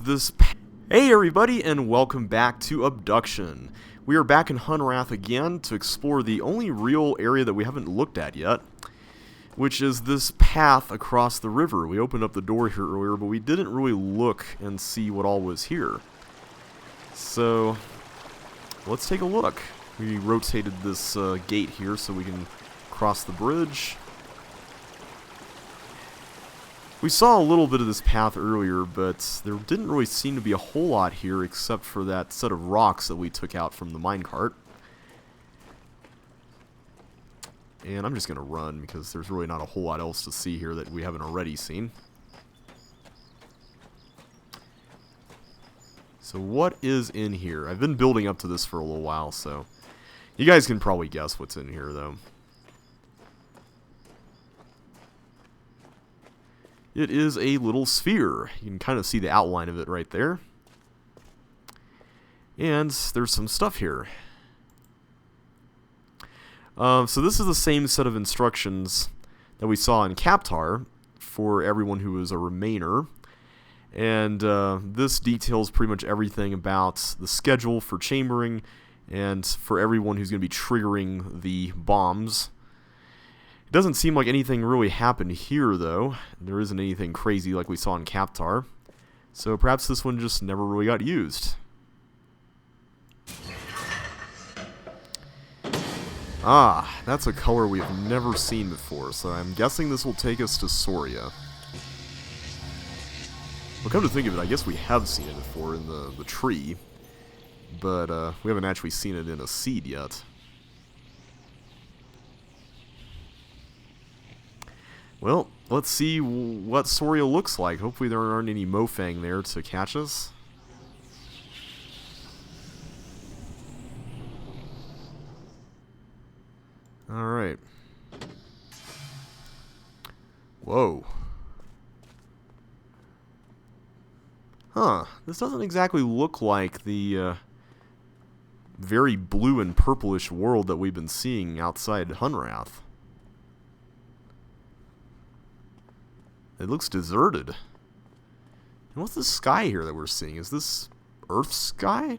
this. Hey everybody, and welcome back to Obduction. We are back in Hunrath again to explore the only real area that we haven't looked at yet, which is this path across the river. We opened up the door here earlier, but we didn't really look and see what all was here. So, let's take a look. We rotated this gate here so we can cross the bridge. We saw a little bit of this path earlier, but there didn't really seem to be a whole lot here except for that set of rocks that we took out from the minecart. And I'm just going to run because there's really not a whole lot else to see here that we haven't already seen. So what is in here? I've been building up to this for a little while, so you guys can probably guess what's in here, though. It is a little sphere. You can kind of see the outline of it right there. And there's some stuff here. So this is the same set of instructions that we saw in Captar for everyone who is a Remainer. And this details pretty much everything about the schedule for chambering and for everyone who's going to be triggering the bombs. It doesn't seem like anything really happened here, though. There isn't anything crazy like we saw in Captar. So perhaps this one just never really got used. Ah, that's a color we've never seen before, so I'm guessing this will take us to Soria. Well, come to think of it, I guess we have seen it before in the tree, but we haven't actually seen it in a seed yet. Well, let's see what Soria looks like. Hopefully there aren't any Mofang there to catch us. Alright. Whoa. Huh. This doesn't exactly look like the very blue and purplish world that we've been seeing outside Hunrath. It looks deserted. And what's the sky here that we're seeing? Is this Earth sky?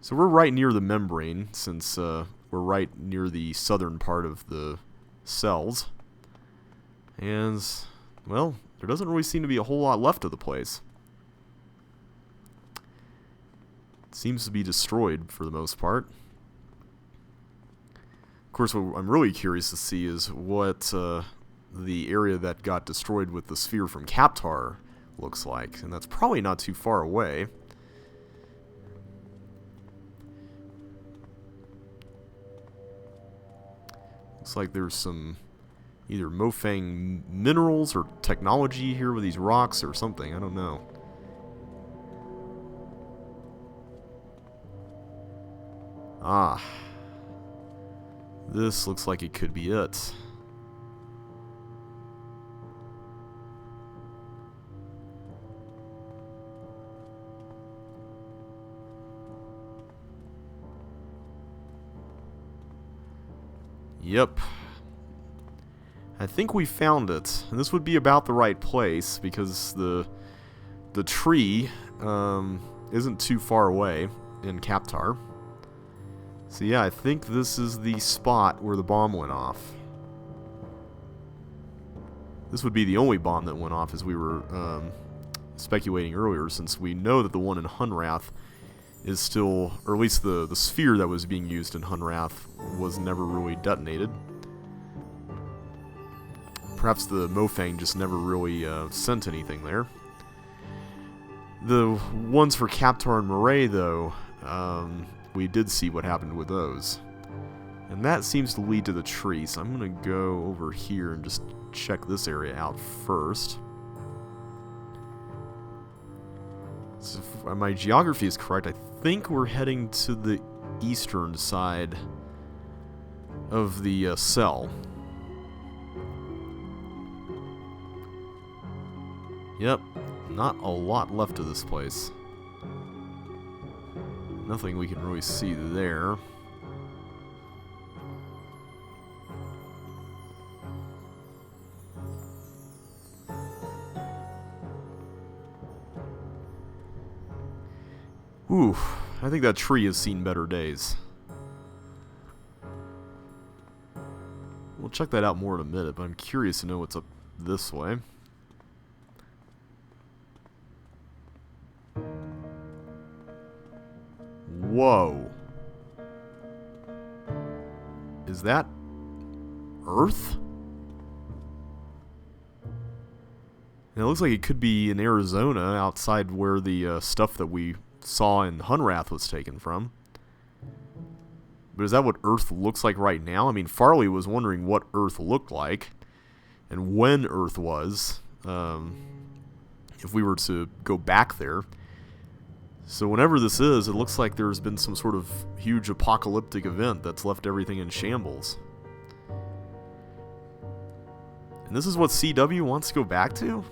So we're right near the membrane, since we're right near the southern part of the cells. And, well, there doesn't really seem to be a whole lot left of the place. It seems to be destroyed for the most part. Of course, what I'm really curious to see is what the area that got destroyed with the sphere from Captar looks like. And that's probably not too far away. Looks like there's some either Mofang minerals or technology here with these rocks or something. I don't know. Ah. This looks like it could be it. Yep. I think we found it. And this would be about the right place because the tree isn't too far away in Captar. So yeah, I think this is the spot where the bomb went off. This would be the only bomb that went off, as we were speculating earlier, since we know that the one in Hunrath is still, or at least the sphere that was being used in Hunrath was never really detonated. Perhaps the Mofang just never really sent anything there. The ones for Captar and Maray, though, we did see what happened with those. And that seems to lead to the tree, so I'm going to go over here and just check this area out first. So if my geography is correct, I think we're heading to the eastern side of the cell. Yep, not a lot left of this place. Nothing we can really see there. Whew, I think that tree has seen better days. We'll check that out more in a minute, but I'm curious to know what's up this way. Whoa. Is that Earth? And it looks like it could be in Arizona, outside where the stuff that we saw in Hunrath was taken from. But is that what Earth looks like right now? I mean, Farley was wondering what Earth looked like, and when Earth was, if we were to go back there. So whenever this is, it looks like there's been some sort of huge apocalyptic event that's left everything in shambles. And this is what CW wants to go back to?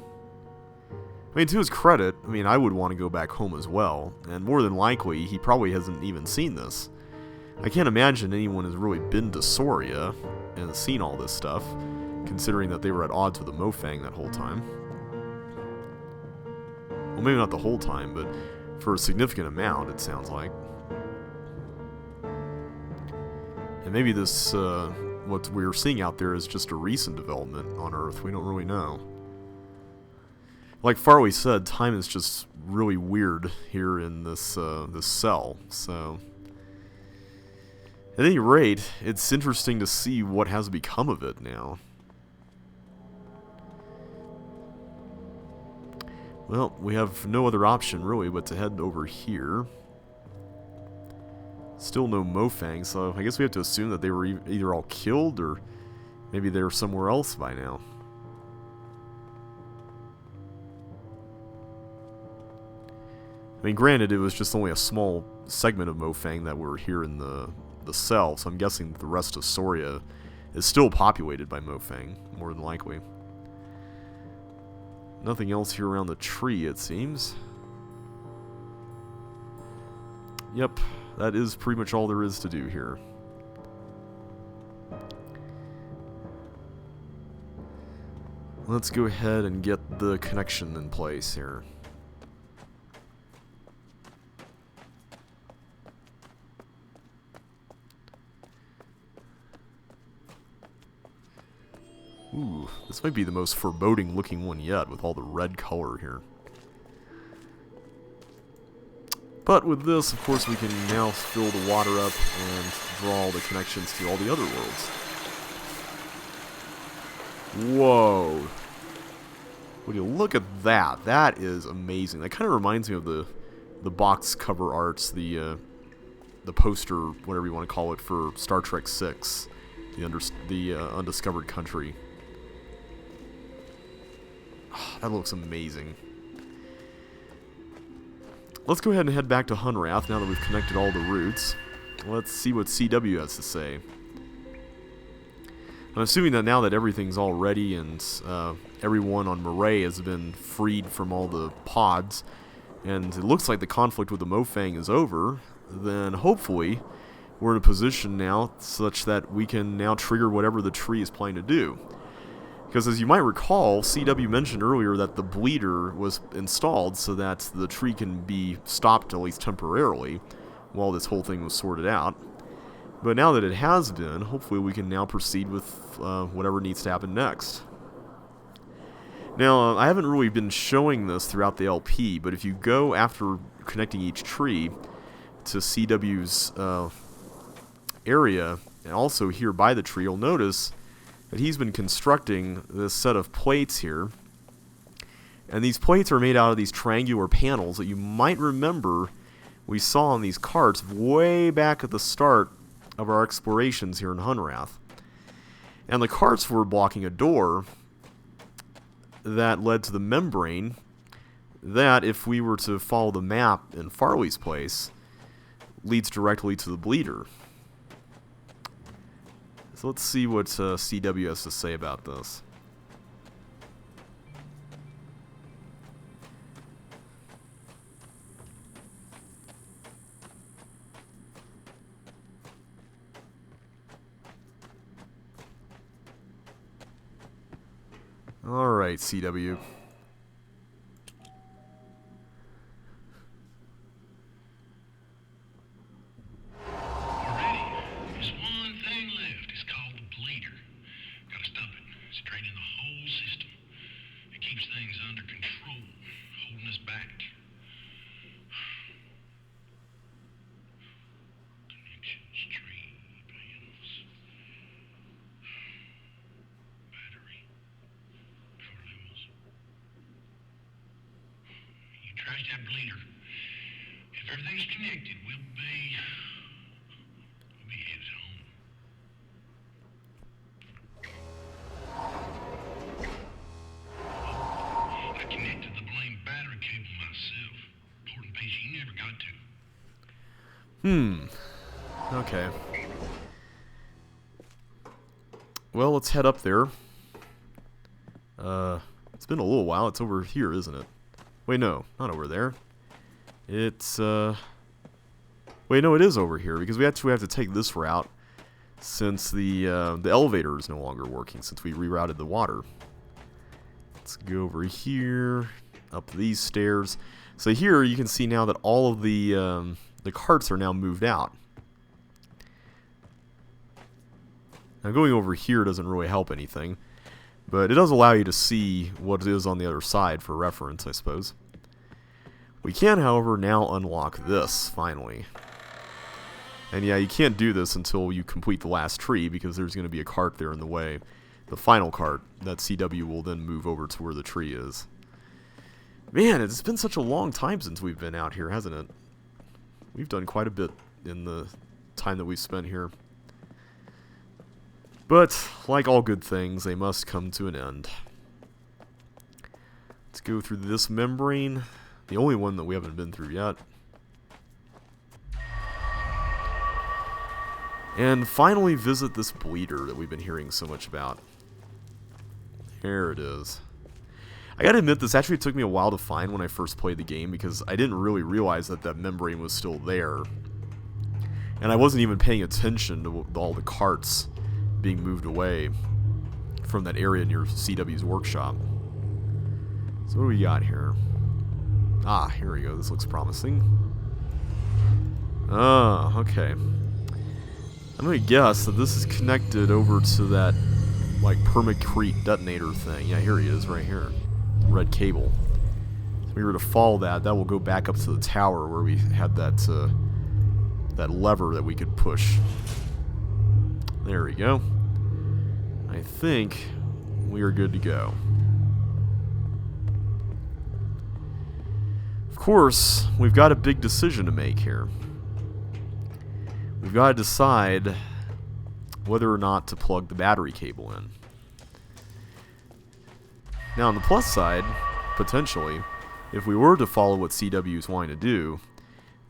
I mean, to his credit, I would want to go back home as well, and more than likely, he probably hasn't even seen this. I can't imagine anyone has really been to Soria and seen all this stuff, considering that they were at odds with the Mofang that whole time. Well, maybe not the whole time, but for a significant amount, it sounds like. And maybe this, what we're seeing out there is just a recent development on Earth. We don't really know. Like Farley said, time is just really weird here in this this cell. So, at any rate, it's interesting to see what has become of it now. Well, we have no other option really but to head over here. Still no Mofang, so I guess we have to assume that they were either all killed or maybe they're somewhere else by now. I mean, granted, it was just only a small segment of Mofang that were here in the cell, so I'm guessing the rest of Soria is still populated by Mofang, more than likely. Nothing else here around the tree, it seems. Yep, that is pretty much all there is to do here. Let's go ahead and get the connection in place here. Ooh, this might be the most foreboding looking one yet with all the red color here. But with this, of course, we can now fill the water up and draw all the connections to all the other worlds. Whoa. Would you look at that? That is amazing. That kind of reminds me of the box cover arts, the poster, whatever you want to call it, for Star Trek VI, the Undiscovered Country. Oh, that looks amazing. Let's go ahead and head back to Hunrath now that we've connected all the routes. Let's see what CW has to say. I'm assuming that now that everything's all ready and everyone on Maray has been freed from all the pods, and it looks like the conflict with the Mofang is over, then hopefully we're in a position now such that we can now trigger whatever the tree is planning to do. Because as you might recall, CW mentioned earlier that the bleeder was installed so that the tree can be stopped, at least temporarily, while this whole thing was sorted out. But now that it has been, hopefully we can now proceed with whatever needs to happen next. Now, I haven't really been showing this throughout the LP, but if you go after connecting each tree to CW's area, and also here by the tree, you'll notice that he's been constructing this set of plates here. And these plates are made out of these triangular panels that you might remember we saw on these carts way back at the start of our explorations here in Hunrath. And the carts were blocking a door that led to the membrane that, if we were to follow the map in Farley's place, leads directly to the bleeder. So let's see what CW has to say about this. Alright, CW. us back. Connections, tree, panels, battery, power levels. You trash that bleeder. If everything's connected, we'll be headed home. I connected the blame battery cable myself. Important piece you never got to. Okay. Well, let's head up there. It's been a little while. It's over here, isn't it? Wait, no. Not over there. It's, Wait, no, it is over here, because we actually have to take this route since the elevator is no longer working, since we rerouted the water. Let's go over here, up these stairs. So here you can see now that all of the carts are now moved out. Now going over here doesn't really help anything, but it does allow you to see what is on the other side for reference, I suppose. We can, however, now unlock this, finally. And yeah, you can't do this until you complete the last tree, because there's going to be a cart there in the way. The final cart that CW will then move over to where the tree is. Man, it's been such a long time since we've been out here, hasn't it? We've done quite a bit in the time that we've spent here. But, like all good things, they must come to an end. Let's go through this membrane. The only one that we haven't been through yet. And finally visit this bleeder that we've been hearing so much about. There it is. I gotta admit, this actually took me a while to find when I first played the game, because I didn't really realize that that membrane was still there. And I wasn't even paying attention to all the carts being moved away from that area near CW's workshop. So what do we got here? Ah, here we go. This looks promising. Ah, okay. I'm gonna guess that this is connected over to that, like, permacrete detonator thing. Yeah, here he is, right here. Red cable. If we were to follow that, that will go back up to the tower where we had that, that lever that we could push. There we go. I think we are good to go. Of course, we've got a big decision to make here. We've got to decide whether or not to plug the battery cable in. Now, on the plus side, potentially, if we were to follow what CW is wanting to do,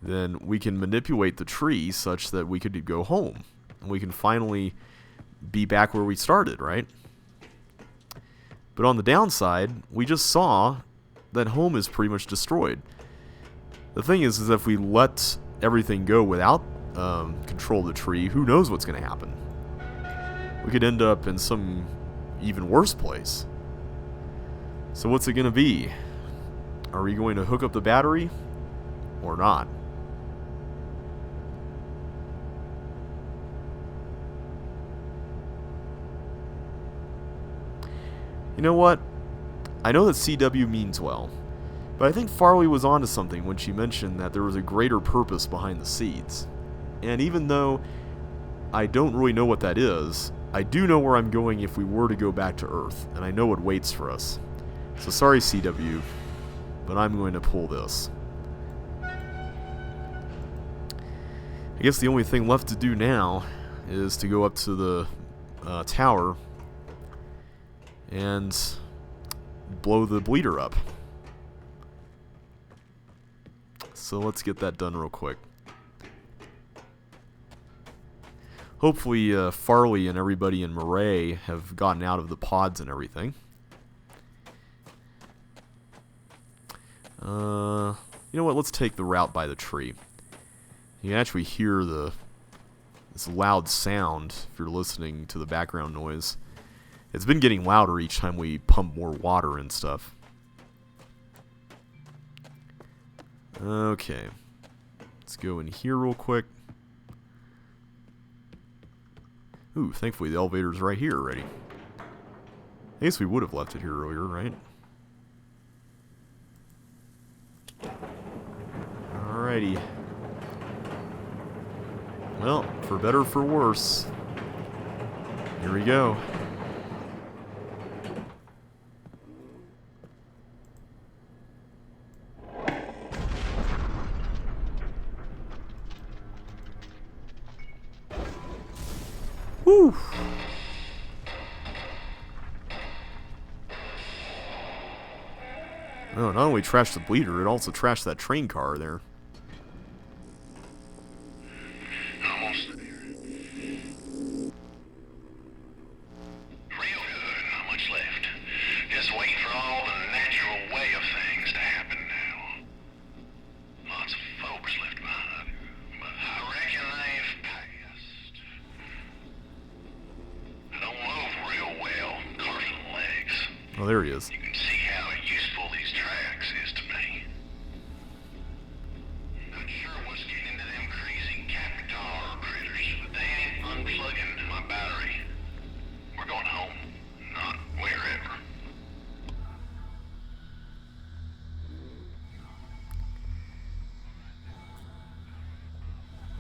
then we can manipulate the tree such that we could go home. And we can finally be back where we started, right? But on the downside, we just saw that home is pretty much destroyed. The thing is if we let everything go without control of the tree, who knows what's going to happen? We could end up in some even worse place. So what's it going to be? Are we going to hook up the battery or not? You know what? I know that CW means well, but I think Farley was onto something when she mentioned that there was a greater purpose behind the seeds. And even though I don't really know what that is, I do know where I'm going if we were to go back to Earth, and I know what waits for us. So sorry, CW, but I'm going to pull this. I guess the only thing left to do now is to go up to the tower and blow the bleeder up. So let's get that done real quick. Hopefully Farley and everybody in Maray have gotten out of the pods and everything. You know what? Let's take the route by the tree. You can actually hear this loud sound if you're listening to the background noise. It's been getting louder each time we pump more water and stuff. Okay. Let's go in here real quick. Ooh, thankfully the elevator's right here already. I guess we would have left it here earlier, right? Alrighty. Well, for better or for worse, here we go. Whew. Oh, not only trashed the bleeder, it also trashed that train car there. Almost there. Real good. Not much left. Just waiting for all the natural way of things to happen now. Lots of folks left behind, but I reckon they've passed. I don't move real well. Carson legs. Oh, there he is. You can see how useful these tracks is to me. Not sure what's getting into them crazy Capitar critters, but they ain't unplugging my battery. We're going home, not wherever.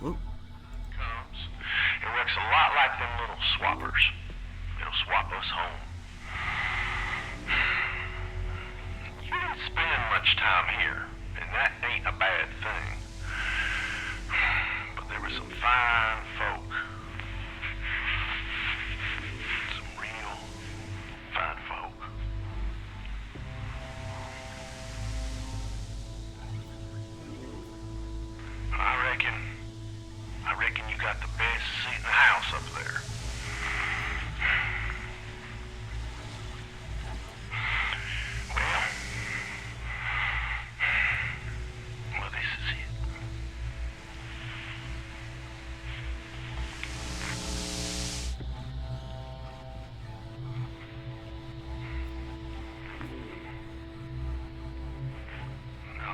Whoa. Comes. It works a lot like them little swappers. It'll swap us home. You didn't spend much time here, and that ain't a bad thing. But there were some fine folk. Some real fine folk. I reckon you got the best seat in the house up there. Well, this is it. No.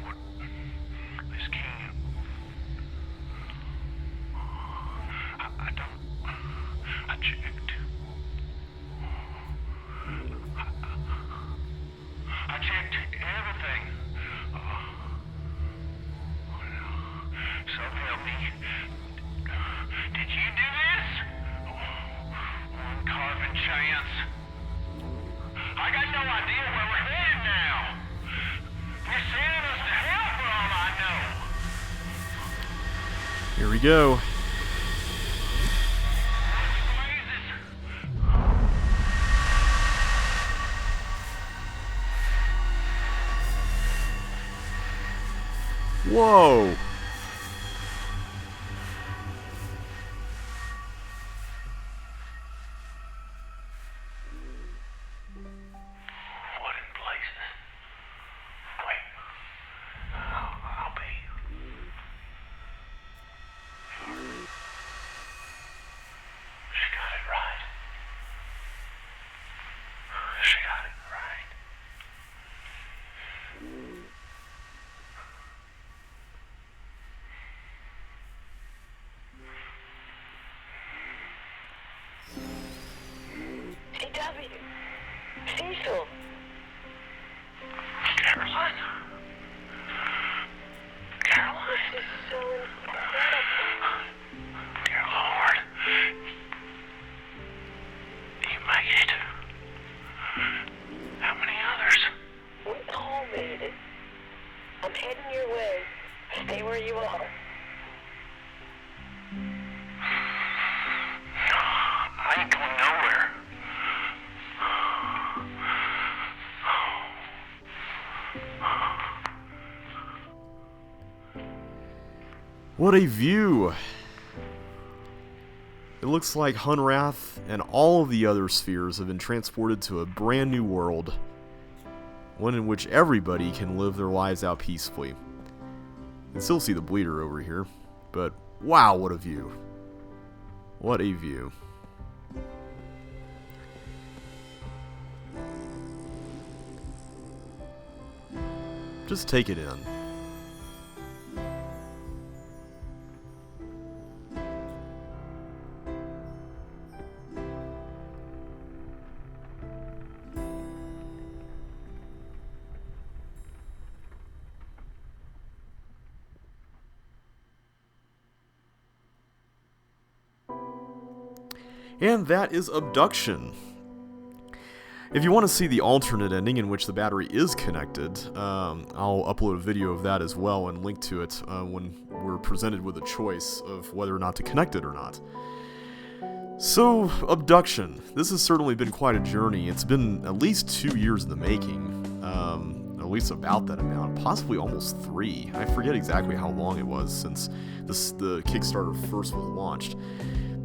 What? This can't. I don't. I checked. I checked everything. So help me. Did you do this? One carving chance. I got no idea where we're headed now. You're sending us to hell for all I know. Here we go. Whoa! What in places? Wait. I'll be. She got it right. She got it right. CW. Cecil. Caroline? Caroline? This is so incredible. Dear Lord. You made it. How many others? We all made it. I'm heading your way. Stay where you are. I ain't going nowhere. What a view! It looks like Hunrath and all of the other spheres have been transported to a brand new world. One in which everybody can live their lives out peacefully. You can still see the bleeder over here, but wow, what a view. What a view. Just take it in. And that is Obduction. If you want to see the alternate ending in which the battery is connected, I'll upload a video of that as well and link to it when we're presented with a choice of whether or not to connect it or not. So, Obduction. This has certainly been quite a journey. It's been at least 2 years in the making, at least about that amount, possibly almost 3. I forget exactly how long it was since the Kickstarter first was launched.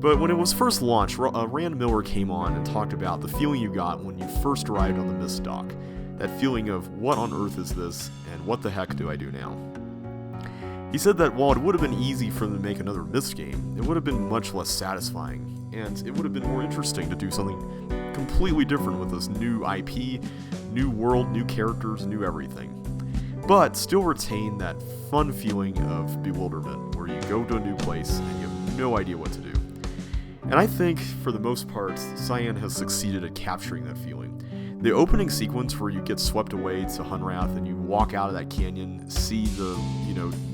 But when it was first launched, Rand Miller came on and talked about the feeling you got when you first arrived on the Mist dock. That feeling of, what on earth is this, and what the heck do I do now? He said that while it would have been easy for them to make another Mist game, it would have been much less satisfying, and it would have been more interesting to do something completely different with this new IP, new world, new characters, new everything. But still retain that fun feeling of bewilderment, where you go to a new place and you have no idea what to do. And I think, for the most part, Cyan has succeeded at capturing that feeling. The opening sequence where you get swept away to Hunrath and you walk out of that canyon, see the,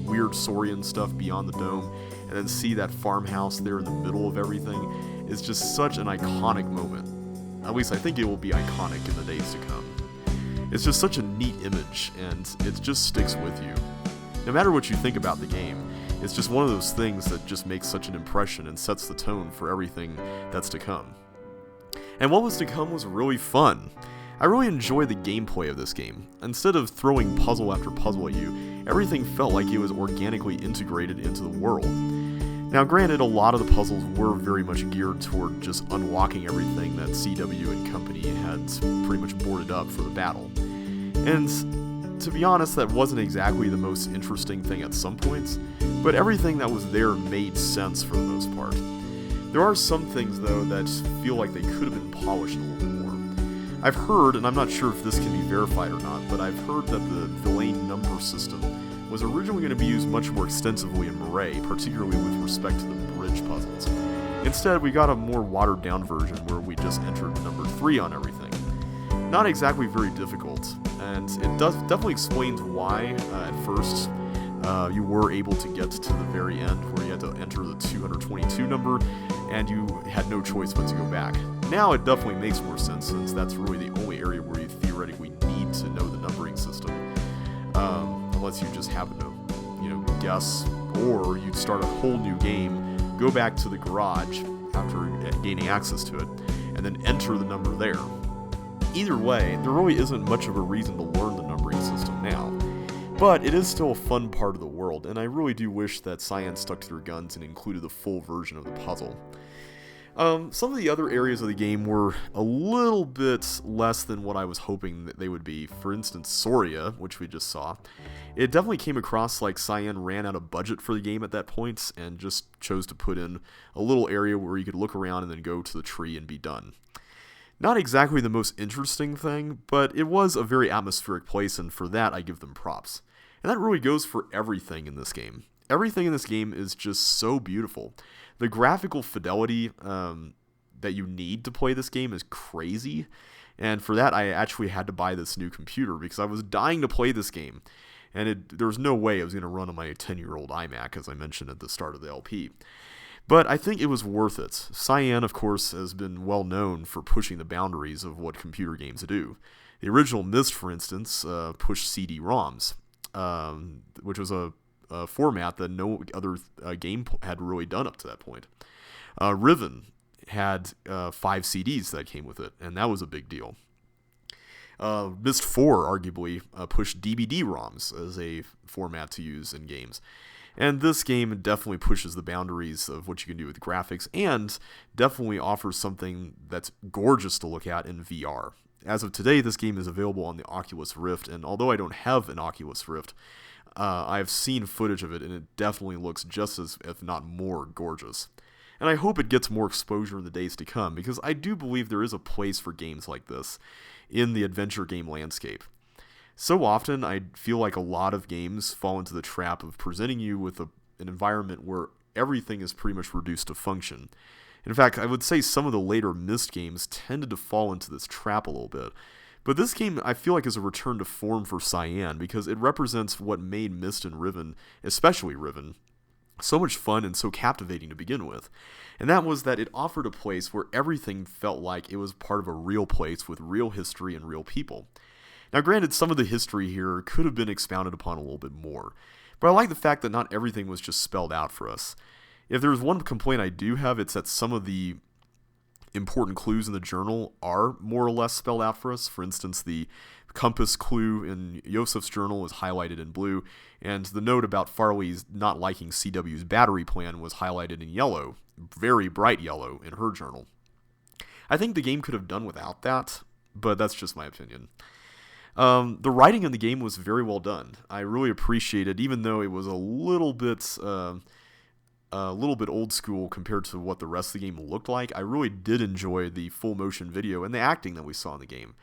weird Sorian stuff beyond the dome, and then see that farmhouse there in the middle of everything, is just such an iconic moment. At least I think it will be iconic in the days to come. It's just such a neat image, and it just sticks with you. No matter what you think about the game, it's just one of those things that just makes such an impression and sets the tone for everything that's to come. And what was to come was really fun. I really enjoyed the gameplay of this game. Instead of throwing puzzle after puzzle at you, everything felt like it was organically integrated into the world. Now granted, a lot of the puzzles were very much geared toward just unlocking everything that CW and company had pretty much boarded up for the battle. And to be honest, that wasn't exactly the most interesting thing at some points, but everything that was there made sense for the most part. There are some things, though, that feel like they could have been polished a little bit more. I've heard, and I'm not sure if this can be verified or not, but I've heard that the Villain number system was originally going to be used much more extensively in Maray, particularly with respect to the bridge puzzles. Instead, we got a more watered-down version where we just entered number 3 on everything. Not exactly very difficult, and it definitely explains why, at first, you were able to get to the very end where you had to enter the 222 number, and you had no choice but to go back. Now it definitely makes more sense, since that's really the only area where you theoretically need to know the numbering system. Unless you just happen to, guess, or you'd start a whole new game, go back to the garage after gaining access to it, and then enter the number there. Either way, there really isn't much of a reason to learn the numbering system now. But it is still a fun part of the world, and I really do wish that Cyan stuck to their guns and included the full version of the puzzle. Some of the other areas of the game were a little bit less than what I was hoping that they would be. For instance, Soria, which we just saw. It definitely came across like Cyan ran out of budget for the game at that point, and just chose to put in a little area where you could look around and then go to the tree and be done. Not exactly the most interesting thing, but it was a very atmospheric place, and for that I give them props. And that really goes for everything in this game. Everything in this game is just so beautiful. The graphical fidelity that you need to play this game is crazy, and for that I actually had to buy this new computer because I was dying to play this game, and there was no way it was going to run on my 10-year-old iMac, as I mentioned at the start of the LP. But I think it was worth it. Cyan, of course, has been well known for pushing the boundaries of what computer games do. The original Myst, for instance, pushed CD-ROMs, which was a format that no other game had really done up to that point. Riven had 5 CDs that came with it, and that was a big deal. Myst 4 arguably pushed DVD-ROMs as a format to use in games. And this game definitely pushes the boundaries of what you can do with graphics, and definitely offers something that's gorgeous to look at in VR. As of today, this game is available on the Oculus Rift, and although I don't have an Oculus Rift, I've seen footage of it, and it definitely looks just as, if not more, gorgeous. And I hope it gets more exposure in the days to come, because I do believe there is a place for games like this in the adventure game landscape. So often, I feel like a lot of games fall into the trap of presenting you with an environment where everything is pretty much reduced to function. In fact, I would say some of the later Myst games tended to fall into this trap a little bit. But this game, I feel like, is a return to form for Cyan, because it represents what made Myst and Riven, especially Riven, so much fun and so captivating to begin with. And that was that it offered a place where everything felt like it was part of a real place with real history and real people. Now, granted, some of the history here could have been expounded upon a little bit more, but I like the fact that not everything was just spelled out for us. If there's one complaint I do have, it's that some of the important clues in the journal are more or less spelled out for us. For instance, the compass clue in Yosef's journal is highlighted in blue, and the note about Farley's not liking CW's battery plan was highlighted in yellow, very bright yellow, in her journal. I think the game could have done without that, but that's just my opinion. The writing in the game was very well done. I really appreciate it, even though it was a little bit old school compared to what the rest of the game looked like. I really did enjoy the full motion video and the acting that we saw in the game.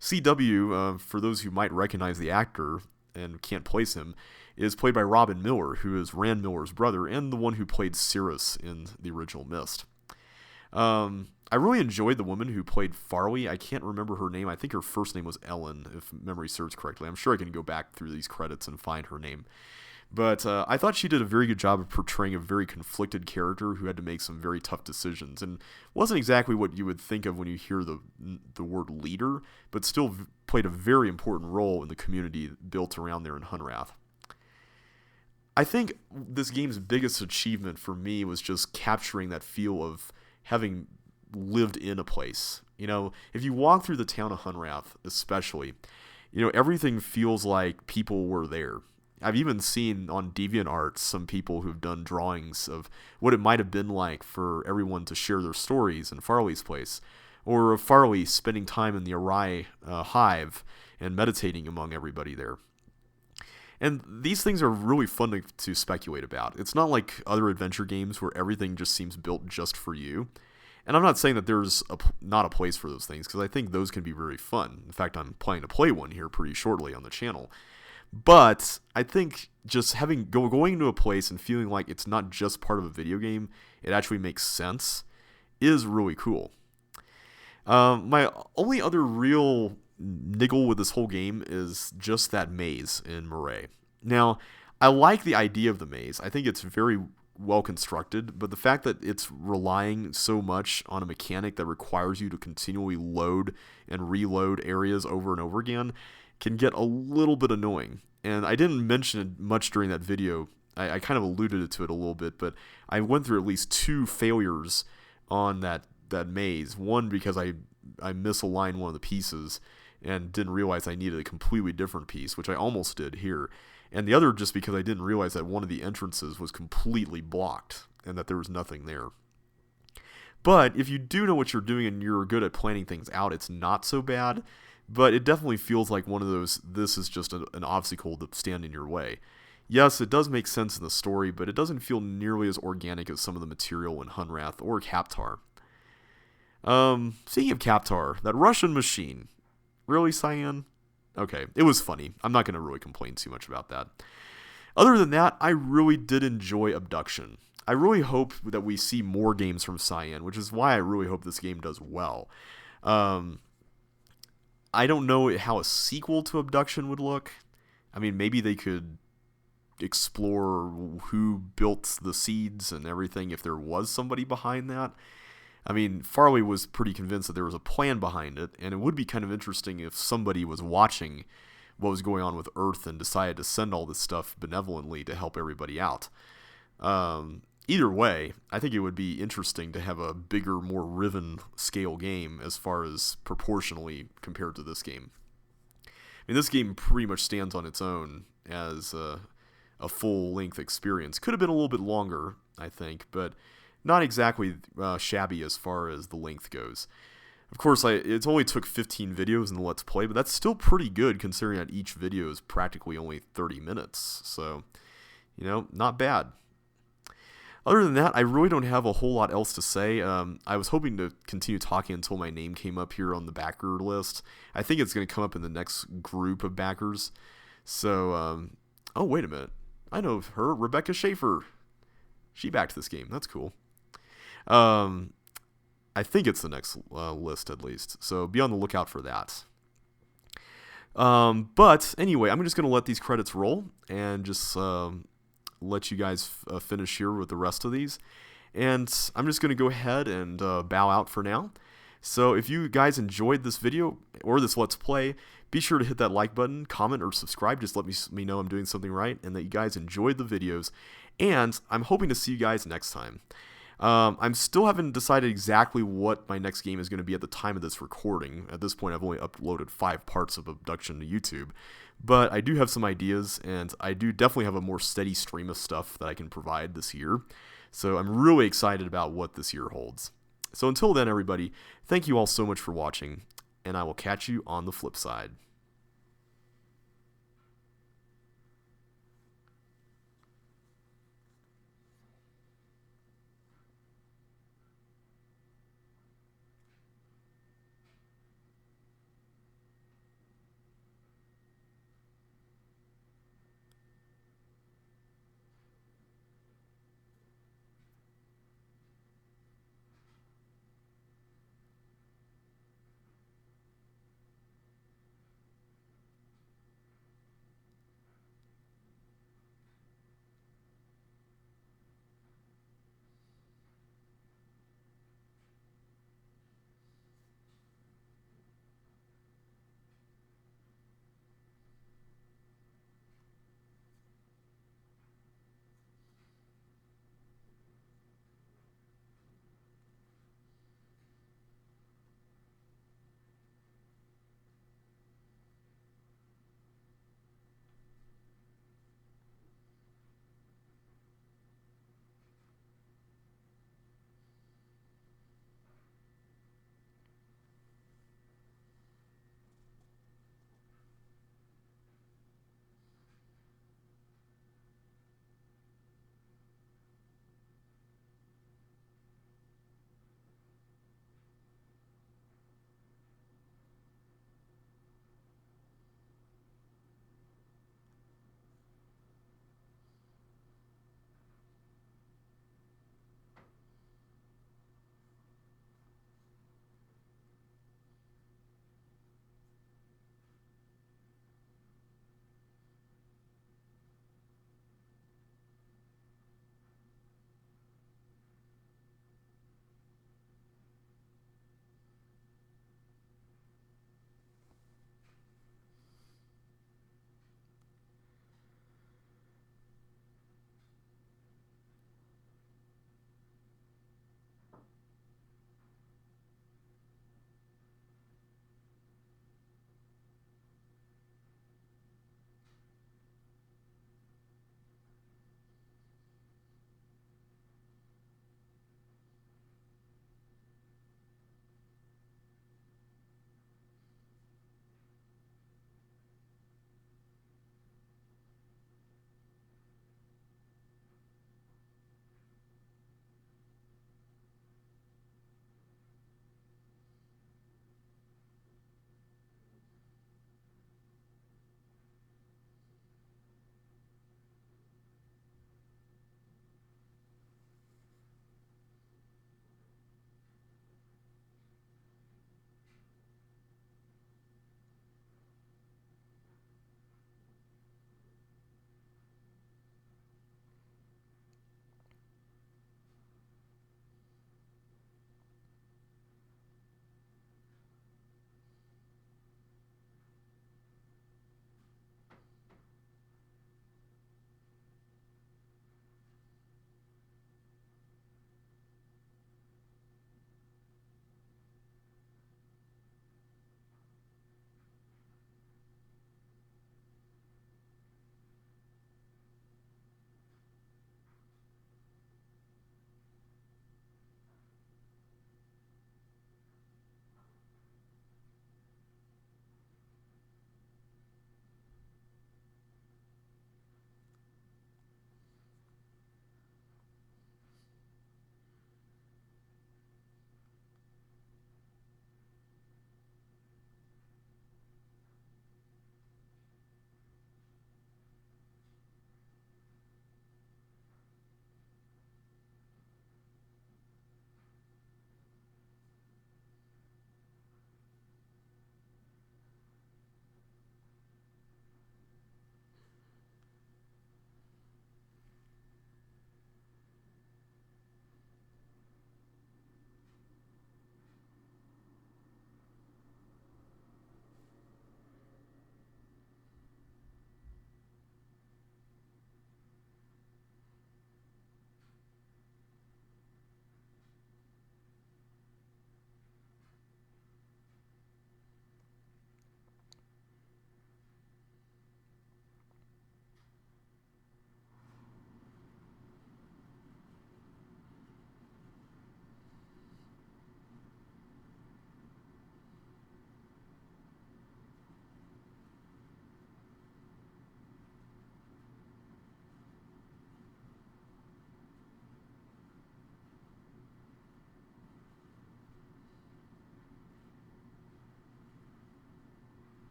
CW, for those who might recognize the actor and can't place him, is played by Robin Miller, who is Rand Miller's brother and the one who played Cirrus in the original Myst. I really enjoyed the woman who played Farley. I can't remember her name. I think her first name was Ellen, if memory serves correctly. I'm sure I can go back through these credits and find her name. But I thought she did a very good job of portraying a very conflicted character who had to make some very tough decisions, and wasn't exactly what you would think of when you hear the word leader, but still played a very important role in the community built around there in Hunrath. I think this game's biggest achievement for me was just capturing that feel of having lived in a place. You know, if you walk through the town of Hunrath, especially, you know, everything feels like people were there. I've even seen on DeviantArt some people who've done drawings of what it might have been like for everyone to share their stories in Farley's place, or of Farley spending time in the Maray hive and meditating among everybody there. And these things are really fun to speculate about. It's not like other adventure games where everything just seems built just for you. And I'm not saying that there's not a place for those things, because I think those can be very fun. In fact, I'm planning to play one here pretty shortly on the channel. But I think just going to a place and feeling like it's not just part of a video game, it actually makes sense, is really cool. My only other real niggle with this whole game is just that maze in Maray. Now, I like the idea of the maze. I think it's very well constructed, but the fact that it's relying so much on a mechanic that requires you to continually load and reload areas over and over again can get a little bit annoying. And I didn't mention it much during that video. I kind of alluded to it a little bit, but I went through at least 2 failures on that maze. One because I misaligned one of the pieces and didn't realize I needed a completely different piece, which I almost did here. And the other just because I didn't realize that one of the entrances was completely blocked and that there was nothing there. But if you do know what you're doing and you're good at planning things out, it's not so bad. But it definitely feels like one of those, this is just an obstacle to stand in your way. Yes, it does make sense in the story, but it doesn't feel nearly as organic as some of the material in Hunrath or Kaptar. Speaking of Kaptar, that Russian machine. Really, Cyan? Okay, it was funny. I'm not going to really complain too much about that. Other than that, I really did enjoy Obduction. I really hope that we see more games from Cyan, which is why I really hope this game does well. I don't know how a sequel to Obduction would look. I mean, maybe they could explore who built the seeds and everything if there was somebody behind that. I mean, Farley was pretty convinced that there was a plan behind it, and it would be kind of interesting if somebody was watching what was going on with Earth and decided to send all this stuff benevolently to help everybody out. Either way, I think it would be interesting to have a bigger, more Riven scale game as far as proportionally compared to this game. I mean, this game pretty much stands on its own as a full-length experience. Could have been a little bit longer, I think, but not exactly shabby as far as the length goes. Of course, it only took 15 videos in the Let's Play, but that's still pretty good considering that each video is practically only 30 minutes. So, you know, not bad. Other than that, I really don't have a whole lot else to say. I was hoping to continue talking until my name came up here on the backer list. I think it's going to come up in the next group of backers. So, oh, wait a minute. I know her, Rebecca Schaefer. She backed this game. That's cool. I think it's the next list at least. So be on the lookout for that. But anyway, I'm just going to let these credits roll and just let you guys finish here with the rest of these. And I'm just going to go ahead and bow out for now. So if you guys enjoyed this video or this Let's Play, be sure to hit that like button, comment, or subscribe. Just let me know I'm doing something right and that you guys enjoyed the videos. And I'm hoping to see you guys next time. I'm still haven't decided exactly what my next game is going to be at the time of this recording. At this point, I've only uploaded 5 parts of Obduction to YouTube. But I do have some ideas, and I do definitely have a more steady stream of stuff that I can provide this year. So I'm really excited about what this year holds. So until then, everybody, thank you all so much for watching, and I will catch you on the flip side.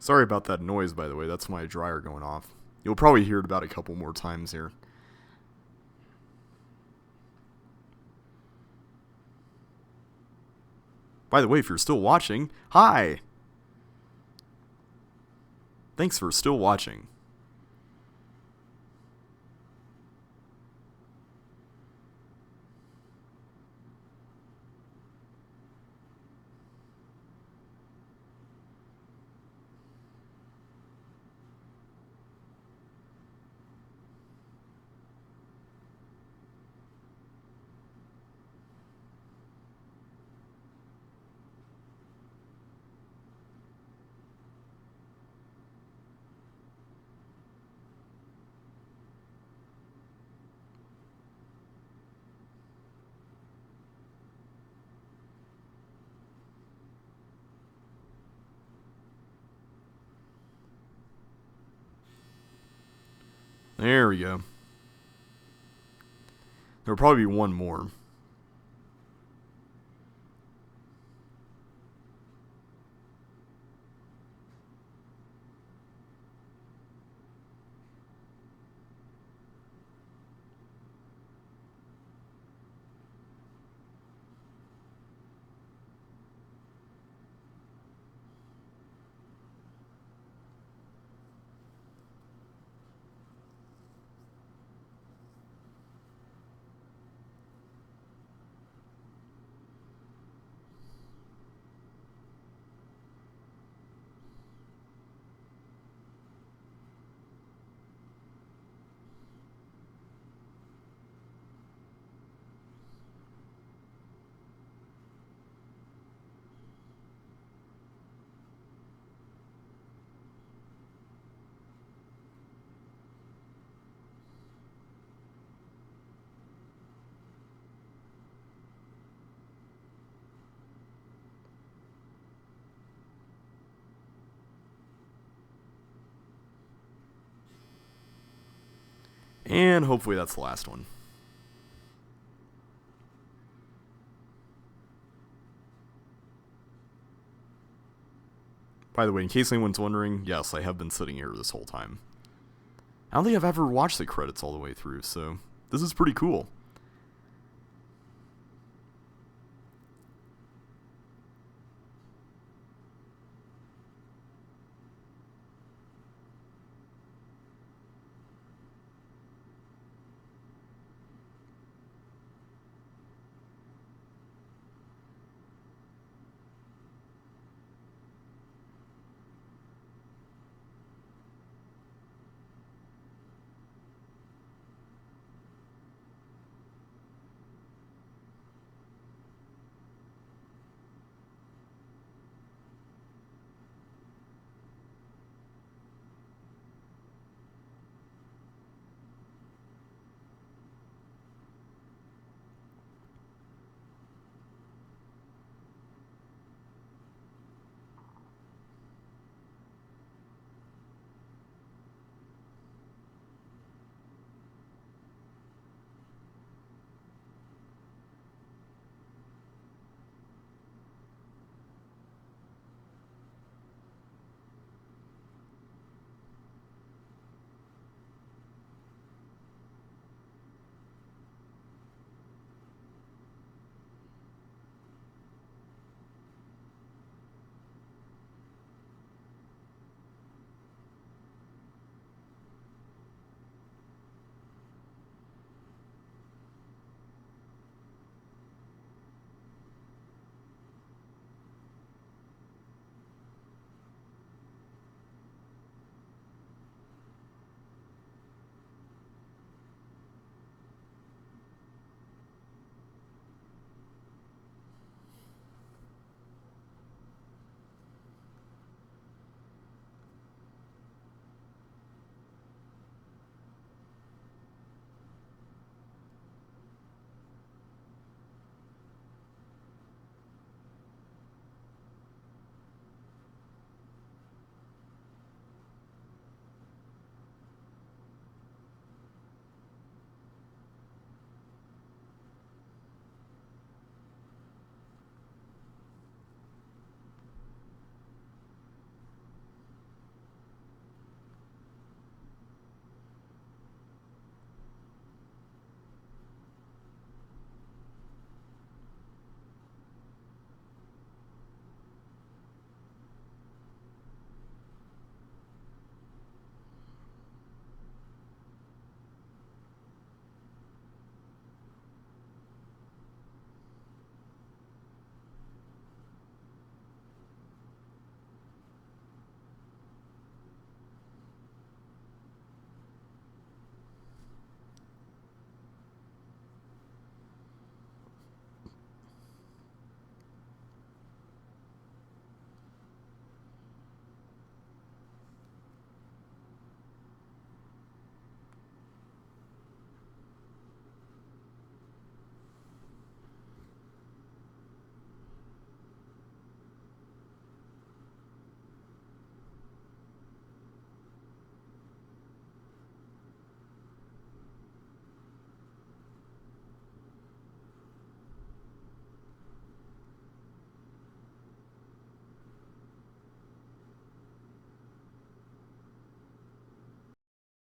Sorry about that noise, by the way. That's my dryer going off. You'll probably hear it about a couple more times here. By the way, if you're still watching, hi! Thanks for still watching. There we go. There'll probably be one more. And hopefully that's the last one. By the way, in case anyone's wondering, yes, I have been sitting here this whole time. I don't think I've ever watched the credits all the way through, so this is pretty cool.